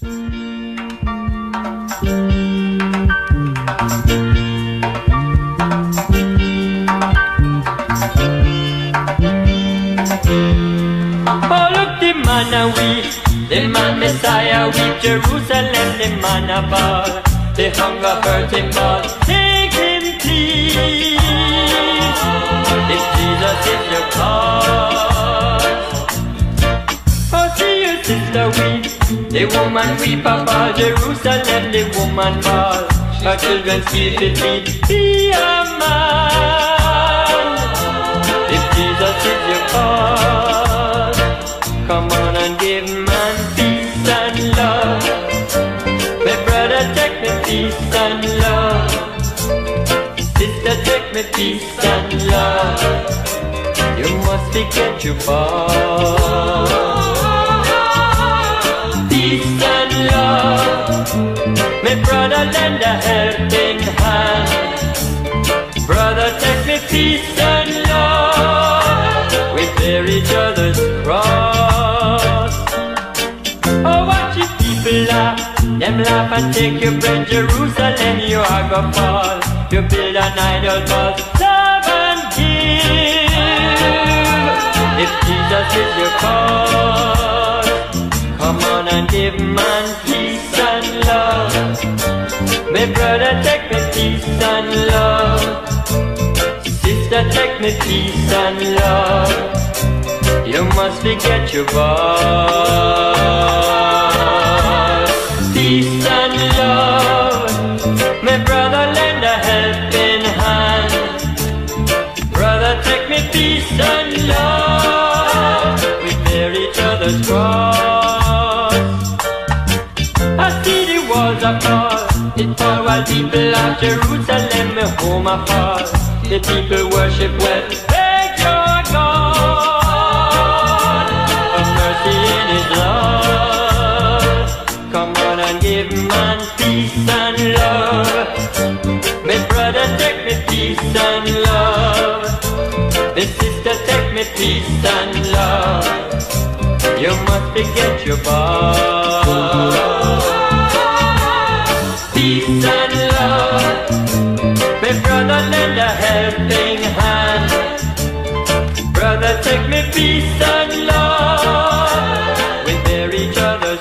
All of the man a weep, the man Messiah weep, Jerusalem the man a ball, the hunger hurt him all, take him please, if Jesus is your cause. Oh, see your sister weep, the woman weep about Jerusalem, the woman ball, her children sleep it be a man, if Jesus is your cause. Come on and give man peace and love. My brother, take me peace and love. Sister, take me peace and love. You must forget your boss. Peace and love. My brother, lend a helping hand. Brother, take me peace and love. We bear each other's cross. Oh, watch your people laugh. Them laugh and take your bread. Jerusalem, you are gonna fall. You build an idol called love and give. If Jesus is your cause, come on and give man peace and love. My brother, take me peace and love. Sister, take me peace and love. You must forget your boss. Peace and love. My brother, lend a helping hand. Brother, take me peace and love. We bear each other's cross. I see the walls are fall. It fall while people of Jerusalem, my home are fall. The people worship well. Beg your God of mercy in His love. Come on and give man peace and love. My brother, take me peace and love. My sister, take me peace and love. You must forget your boss. Peace and love. My brother, lend a helping hand. Brother, take me peace and love. We bear each other's